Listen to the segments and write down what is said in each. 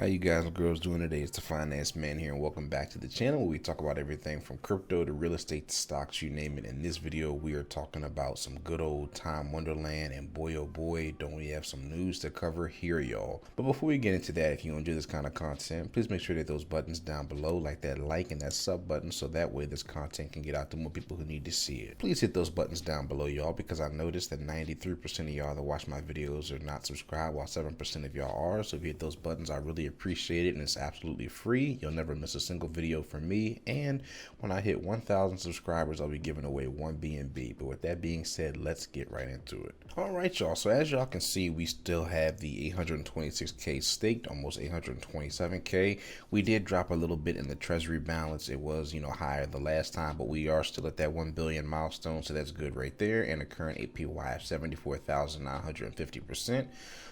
How you guys and girls doing today? It's the Finance Man here, and welcome back to the channel where we talk about everything from crypto to real estate to stocks, you name it. In this video, we are talking about some good old time Wonderland, and boy oh boy, don't we have some news to cover here, y'all. But before we get into that, if you enjoy this kind of content, please make sure that those buttons down below, like that like and that sub button, so that way this content can get out to more people who need to see it. Please hit those buttons down below, y'all, because I noticed that 93% of y'all that watch my videos are not subscribed, while 7% of y'all are. So if you hit those buttons, I really appreciate it, and it's absolutely free. You'll never miss a single video from me, and when I hit 1,000 subscribers, I'll be giving away one BNB. But with that being said, let's get right into it. All right, y'all, so as y'all can see, we still have the 826k staked, almost 827k. We did drop a little bit in the treasury balance. It was, higher the last time, but we are still at that 1 billion milestone, so that's good right there, and a current APY of 74,950%.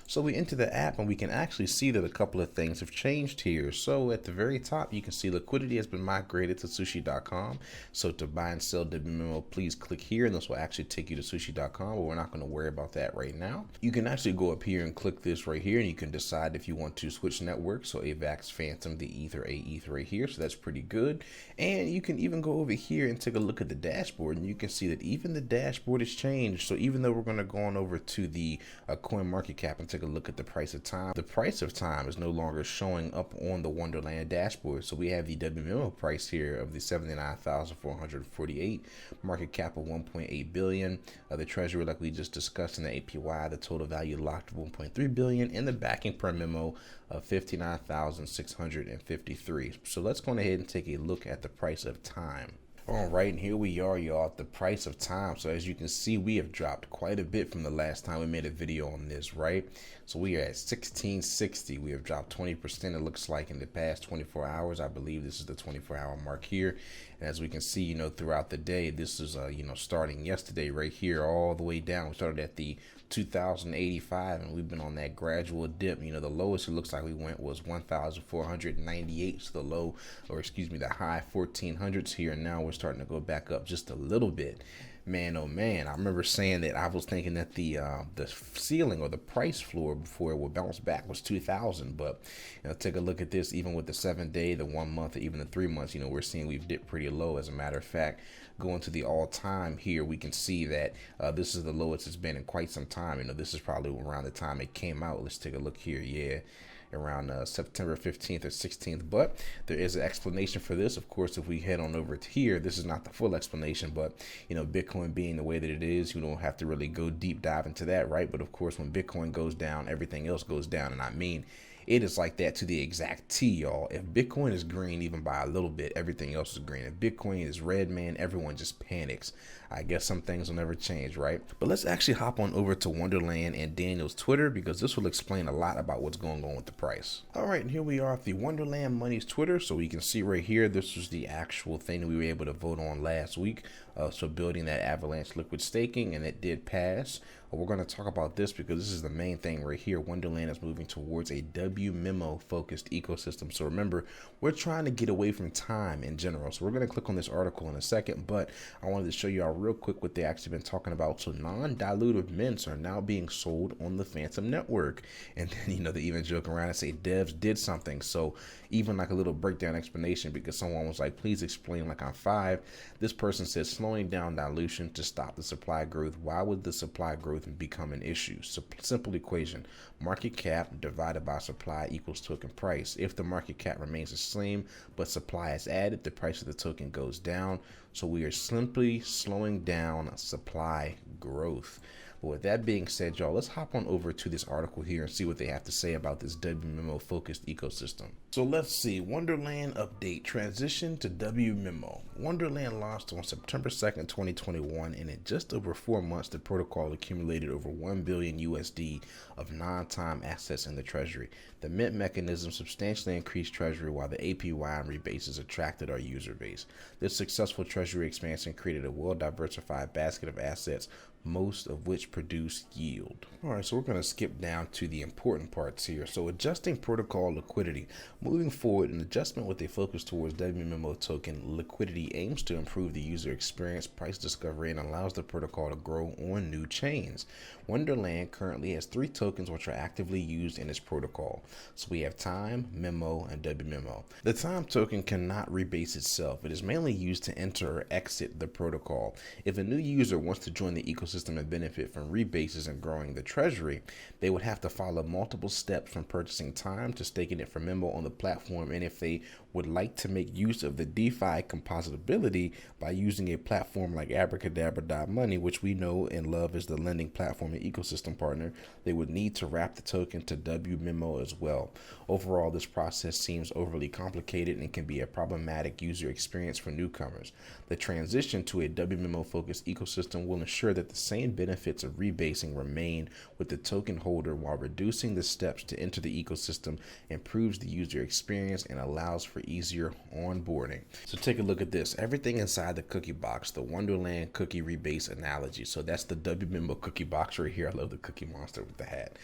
So we enter the app and we can actually see that a couple of things have changed here. So at the very top, you can see liquidity has been migrated to sushi.com. So to buy and sell memo, please click here, and this will actually take you to sushi.com, but we're not going to worry about that right now. You can actually go up here and click this right here, and you can decide if you want to switch networks. So AVAX, Phantom, the Ether, AETH right here. So that's pretty good. And you can even go over here and take a look at the dashboard, and you can see that even the dashboard has changed. So even though we're going to go on over to the CoinMarketCap and take a look at the price of time, the price of time is no longer showing up on the Wonderland dashboard. So we have the memo price here of the 79,448, market cap of 1.8 billion, the treasury like we just discussed in the APY, the total value locked of 1.3 billion, and the backing per memo of 59,653. So let's go ahead and take a look at the price of time. All right, and here we are, y'all, at the price of time. So as you can see, we have dropped quite a bit from the last time we made a video on this, right? So we are at 1660. We have dropped 20%, it looks like, in the past 24 hours. I believe this is the 24-hour mark here. And as we can see, throughout the day, this is, starting yesterday right here all the way down. We started at the 2,085, and we've been on that gradual dip. The lowest it looks like we went was 1,498. So the high 1400s here, and now we're starting to go back up just a little bit. Man, oh man, I remember saying that I was thinking that the ceiling or the price floor before it would bounce back was 2,000. But take a look at this. Even with the 7-day, the 1 month, or even the 3 months, we're seeing we've dipped pretty low. As a matter of fact, going to the all-time here, we can see that this is the lowest it's been in quite some time. This is probably around the time it came out. Let's take a look here. Yeah, around September 15th or 16th, but there is an explanation for this. Of course, if we head on over to here, this is not the full explanation, but Bitcoin being the way that it is, you don't have to really go deep dive into that, right? But of course, when Bitcoin goes down, everything else goes down, and I mean, it is like that to the exact T, y'all. If Bitcoin is green even by a little bit, everything else is green. If Bitcoin is red, man, everyone just panics. I guess some things will never change, right? But let's actually hop on over to Wonderland and Daniel's Twitter, because this will explain a lot about what's going on with the price. All right, and here we are at the Wonderland Money's Twitter. So we can see right here, this was the actual thing that we were able to vote on last week. So building that Avalanche liquid staking, and it did pass. We're going to talk about this because this is the main thing right here. Wonderland is moving towards a memo focused ecosystem. So remember, we're trying to get away from time in general. So we're going to click on this article in a second, but I wanted to show you all real quick what they actually been talking about. So non-dilutive mints are now being sold on the Phantom network. And then, they even joke around and say devs did something. So even like a little breakdown explanation, because someone was like, please explain like on 5. This person says slowing down dilution to stop the supply growth. Why would the supply growth become an issue? So simple equation: market cap divided by supply equals token price. If the market cap remains the same but supply is added, the price of the token goes down. So we are simply slowing down supply growth. But with that being said, y'all, let's hop on over to this article here and see what they have to say about this memo focused ecosystem. So let's see. Wonderland update: transition to memo. Wonderland launched on September 2nd, 2021, and in just over 4 months, the protocol accumulated over 1 billion USD of non-time assets in the treasury. The mint mechanism substantially increased treasury, while the APY and rebases attracted our user base. This successful treasury expansion created a well-diversified basket of assets most of which produce yield. All right, so we're going to skip down to the important parts here. So adjusting protocol liquidity. Moving forward, an adjustment with a focus towards WMemo token liquidity aims to improve the user experience, price discovery, and allows the protocol to grow on new chains. Wonderland currently has 3 tokens which are actively used in its protocol. So we have Time, Memo, and WMemo. The Time token cannot rebase itself. It is mainly used to enter or exit the protocol. If a new user wants to join the ecosystem and benefit from rebases and growing the treasury, they would have to follow multiple steps from purchasing Time to staking it for Memo on the platform. And if they would like to make use of the DeFi compositability by using a platform like Abracadabra.money, which we know and love as the lending platform and ecosystem partner, they would need to wrap the token to WMemo as well. Overall, this process seems overly complicated and can be a problematic user experience for newcomers. The transition to a WMemo focused ecosystem will ensure that the same benefits of rebasing remain with the token holder while reducing the steps to enter the ecosystem, improves the user experience, and allows for easier onboarding. So take a look at this. Everything inside the cookie box, the Wonderland cookie rebase analogy. So that's the WMemo cookie box right here. I love the cookie monster with the hat.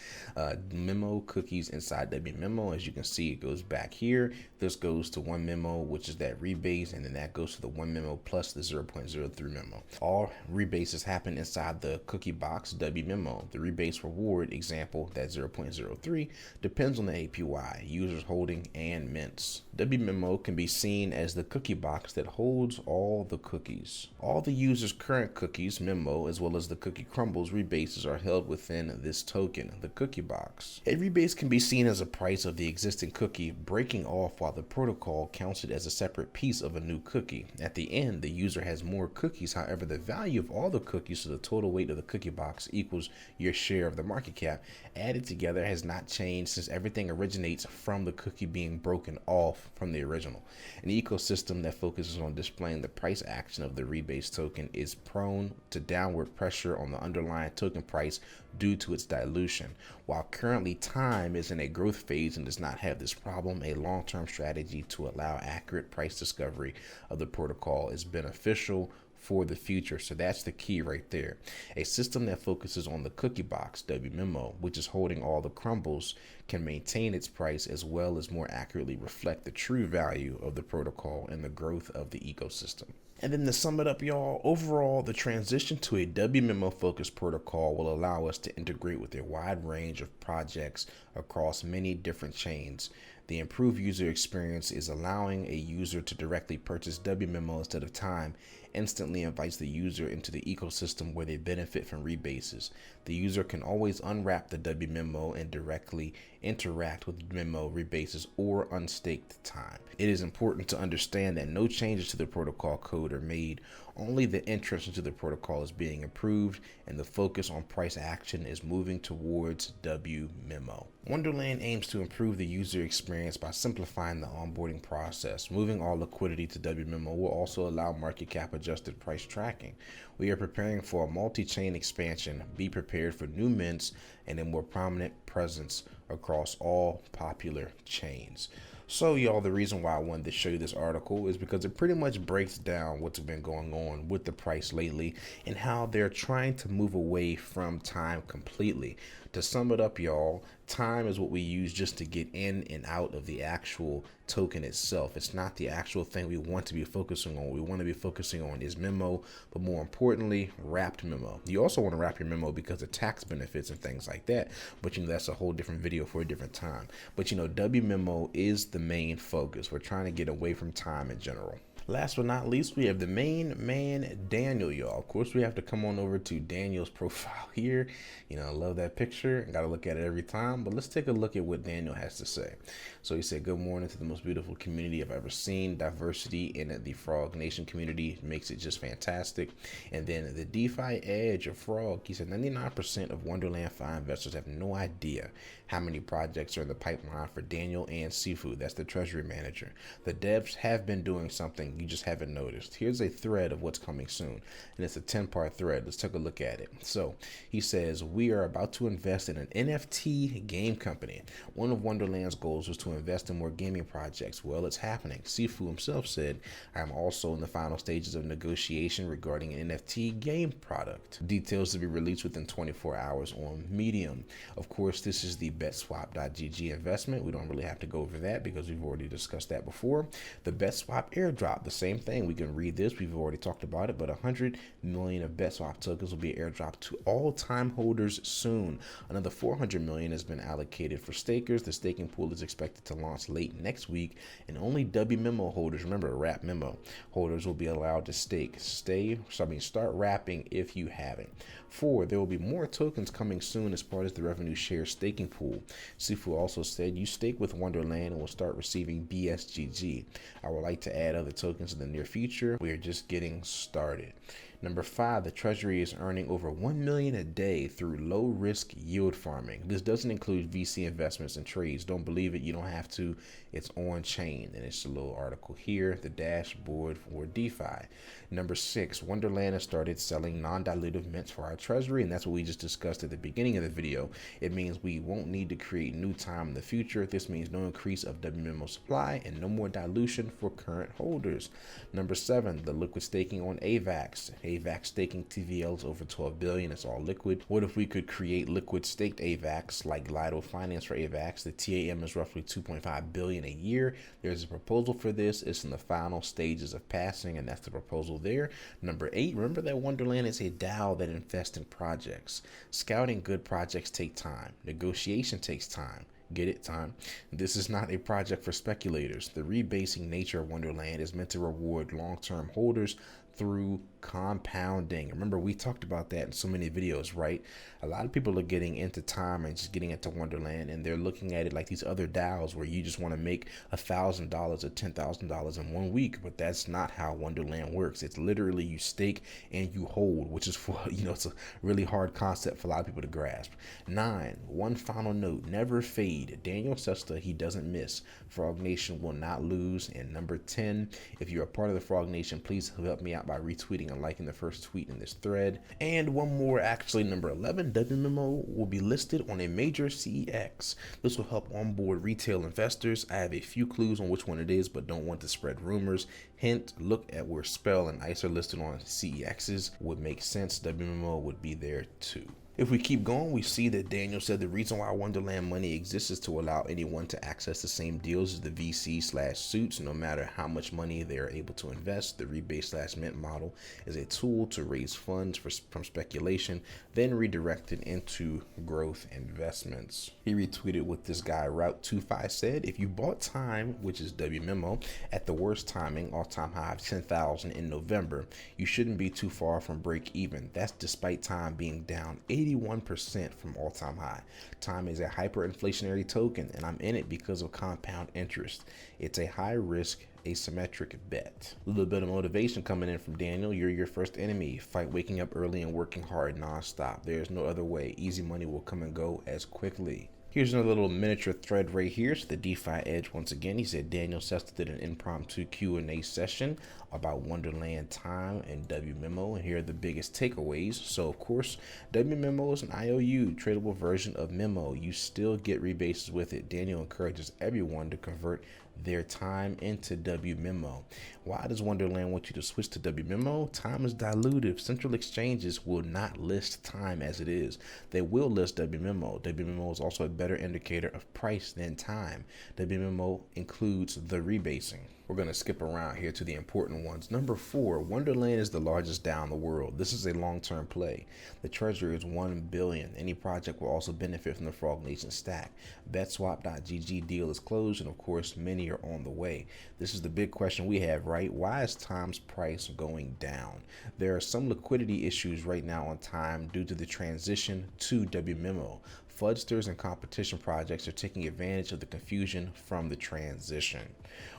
Memo cookies inside WMemo. As you can see, it goes back here. This goes to one memo, which is that rebase, and then that goes to the one memo plus the 0.03 memo. All rebases happen inside the cookie box WMemo. The rebase reward example, that 0.03, depends on the APY, users holding, and mints. WMemo can be seen as the cookie box that holds all the cookies. All the user's current cookies, memo, as well as the cookie crumbles rebases are held within this token, the cookie box. A rebase can be seen as a price of the existing cookie breaking off while the protocol counts it as a separate piece of a new cookie. At the end, the user has more cookies. However, the value of all the cookies, so the total weight of the cookie box equals your share of the market cap, added together has not changed since everything originates from the cookie being broken off from the original. An ecosystem that focuses on displaying the price action of the rebase token is prone to downward pressure on the underlying token price due to its dilution. While currently Time is in a growth phase and does not have this problem, a long-term strategy to allow accurate price discovery of the protocol is beneficial for the future. So that's the key right there. A system that focuses on the cookie box, WMemo, which is holding all the crumbles, can maintain its price as well as more accurately reflect the true value of the protocol and the growth of the ecosystem. And then to sum it up, y'all, overall, the transition to a WMemo focused protocol will allow us to integrate with a wide range of projects across many different chains. The improved user experience is allowing a user to directly purchase WMemo instead of Time, instantly invites the user into the ecosystem where they benefit from rebases. The user can always unwrap the WMemo and directly interact with memo rebases or unstaked Time. It is important to understand that no changes to the protocol code are made. Only the entrance into the protocol is being improved, and the focus on price action is moving towards WMemo. Wonderland aims to improve the user experience by simplifying the onboarding process. Moving all liquidity to WMemo will also allow market cap adjusted price tracking. We are preparing for a multi-chain expansion. Be prepared for new mints and a more prominent presence across all popular chains. So y'all, the reason why I wanted to show you this article is because it pretty much breaks down what's been going on with the price lately and how they're trying to move away from Time completely. To sum it up, y'all, Time is what we use just to get in and out of the actual token itself. It's not the actual thing we want to be focusing on. What we want to be focusing on is memo, but more importantly, wrapped memo. You also want to wrap your memo because of tax benefits and things like that, but that's a whole different video for a different time. But WMemo is the main focus. We're trying to get away from Time in general. Last but not least, we have the main man, Daniel, y'all. Of course, we have to come on over to Daniel's profile here. I love that picture. I got to look at it every time. But let's take a look at what Daniel has to say. So he said, "Good morning to the most beautiful community I've ever seen. Diversity in the Frog Nation community makes it just fantastic." And then the DeFi edge of Frog, he said, 99% of Wonderland 5 investors have no idea how many projects are in the pipeline for Daniel and Seafood. That's the treasury manager. The devs have been doing something you just haven't noticed. Here's a thread of what's coming soon, and it's a 10-part thread. Let's take a look at it. So he says, we are about to invest in an NFT game company. One of Wonderland's goals was to invest in more gaming projects. Well, it's happening. Sifu himself said, I am also in the final stages of negotiation regarding an NFT game product. Details to be released within 24 hours on Medium. Of course, this is the betswap.gg investment. We don't really have to go over that because we've already discussed that before. The BetSwap airdrop, the same thing. We can read this. We've already talked about it, but 100 million of BetSwap tokens will be airdropped to all time holders soon. Another 400 million has been allocated for stakers. The staking pool is expected to launch late next week, and only memo holders, remember wrap memo holders, will be allowed to start wrapping if you haven't. 4, there will be more tokens coming soon as part of the revenue share staking pool. Sifu also said, you stake with Wonderland and will start receiving BSGG. I would like to add other tokens in the near future. We are just getting started. Number 5, the Treasury is earning over 1 million a day through low-risk yield farming. This doesn't include VC investments and trades. Don't believe it. You don't have to. It's on chain. And it's a little article here, the dashboard for DeFi. Number 6, Wonderland has started selling non-dilutive mints for our Treasury, and that's what we just discussed at the beginning of the video. It means we won't need to create new time in the future. This means no increase of WMemo supply and no more dilution for current holders. Number 7, the liquid staking on AVAX. AVAX staking TVL is over 12 billion. It's all liquid. What if we could create liquid staked AVAX like Lido Finance for AVAX? The TAM is roughly 2.5 billion a year. There's a proposal for this. It's in the final stages of passing, and that's the proposal there. Number 8, remember that Wonderland is a DAO that invests in projects. Scouting good projects take time. Negotiation takes time. Get it? Time. This is not a project for speculators. The rebasing nature of Wonderland is meant to reward long-term holders through compounding. Remember, we talked about that in so many videos, right? A lot of people are getting into time and just getting into Wonderland, and they're looking at it like these other DAOs where you just want to make $1,000 or $10,000 in 1 week, but that's not how Wonderland works. It's literally you stake and you hold, which is for, it's a really hard concept for a lot of people to grasp. 9, one final note, never fade. Daniel Sesta, he doesn't miss. Frog Nation will not lose. And number 10, if you're a part of the Frog Nation, please help me out by retweeting and liking the first tweet in this thread. And one more, actually, number 11, WMemo will be listed on a major CEX. This will help onboard retail investors. I have a few clues on which one it is, but don't want to spread rumors. Hint, look at where Spell and ICE are listed on CEXs. Would make sense. WMemo would be there too. If we keep going, we see that Daniel said the reason why Wonderland money exists is to allow anyone to access the same deals as the VC/suits, no matter how much money they are able to invest. The rebase/mint model is a tool to raise funds from speculation, then redirected into growth investments. He retweeted what this guy Route25 said. If you bought time, which is WMemo, at the worst timing, all-time high of 10,000 in November, you shouldn't be too far from break even. That's despite time being down 81% from all-time high. Time is a hyperinflationary token, and I'm in it because of compound interest. It's a high-risk, asymmetric bet. A little bit of motivation coming in from Daniel. You're your first enemy. Fight waking up early and working hard nonstop. There's no other way. Easy money will come and go as quickly. Here's another little miniature thread right here. So the DeFi Edge once again. He said Daniel Sesta did an impromptu Q&A session about Wonderland Time and WMemo, and here are the biggest takeaways. So of course, WMemo is an IOU, tradable version of Memo. You still get rebases with it. Daniel encourages everyone to convert their time into WMemo. Why does Wonderland want you to switch to WMemo? Time is dilutive. Central exchanges will not list time as it is. They will list WMemo. WMemo is also a better indicator of price than time. WMemo includes the rebasing. We're going to skip around here to the important ones. Number 4, Wonderland is the largest DAO in the world. This is a long-term play. The treasury is 1 billion. Any project will also benefit from the Frog Nation stack. BetSwap.gg deal is closed, and of course, many are on the way. This is the big question we have, right? Why is Time's price going down? There are some liquidity issues right now on Time due to the transition to WMemo. Fudsters and competition projects are taking advantage of the confusion from the transition.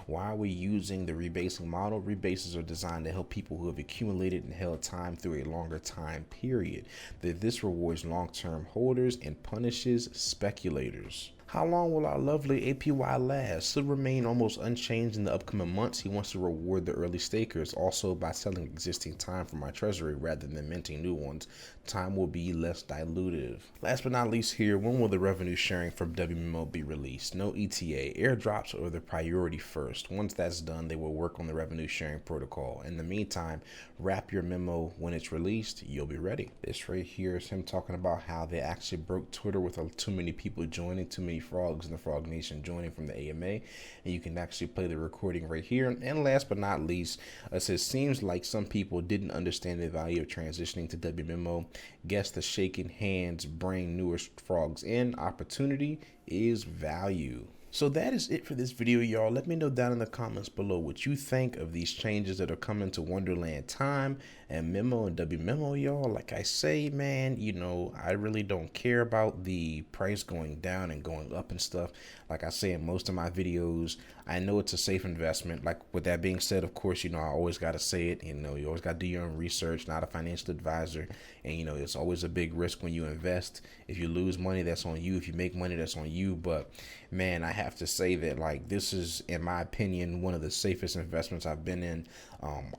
Why are we using the rebasing model? Rebases are designed to help people who have accumulated and held time through a longer time period. This rewards long-term holders and punishes speculators. How long will our lovely APY last? Should remain almost unchanged in the upcoming months. He wants to reward the early stakers also by selling existing time from our treasury rather than minting new ones. Time will be less dilutive. Last but not least here, when will the revenue sharing from WMemo be released? No ETA. Airdrops are the priority first. Once that's done, they will work on the revenue sharing protocol. In the meantime, wrap your memo when it's released. You'll be ready. This right here is him talking about how they actually broke Twitter with too many people joining, too many frogs in the Frog Nation joining from the AMA, and you can actually play the recording right here. And last but not least, it says, seems like some people didn't understand the value of transitioning to WMemo. Guess the shaking hands bring newer frogs in. Opportunity is value. So that is it for this video, y'all. Let me know down in the comments below what you think of these changes that are coming to Wonderland Time and Memo and WMemo, y'all. Like I say, man, you know, I really don't care about the price going down and going up and stuff. Like I say in most of my videos, I know it's a safe investment. Like with that being said, of course, you know, I always got to say it, you know, you always got to do your own research, not a financial advisor. And, you know, it's always a big risk when you invest. If you lose money, that's on you. If you make money, that's on you. But man, I have to say that, like, this is, in my opinion, one of the safest investments I've been in.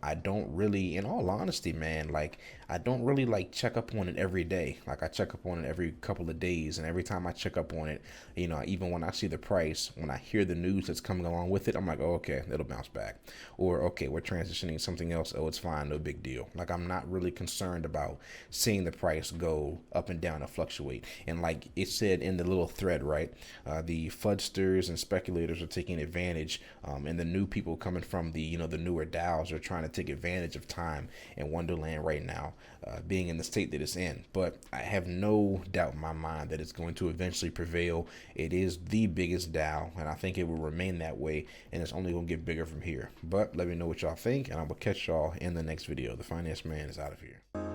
I don't really, in all honesty, man, like, I don't really like check up on it every day. Like, I check up on it every couple of days, and every time I check up on it, you know, even when I see the price, when I hear the news that's coming along with it, I'm like, oh, okay, it'll bounce back. Or, okay, we're transitioning to something else. Oh, it's fine, no big deal. Like, I'm not really concerned about seeing the price go up and down and fluctuate. And like it said in the little thread, right, the fudsters and speculators are taking advantage, and the new people coming from the, you know, the newer DAOs are trying to take advantage of time in Wonderland right now, being in the state that it's in. But I have no doubt in my mind that it's going to eventually prevail. It is the biggest DAO, and I think it will remain that way, and it's only going to get bigger from here. But let me know what y'all think, and I will catch y'all in the next video. The Finance Man is out of here.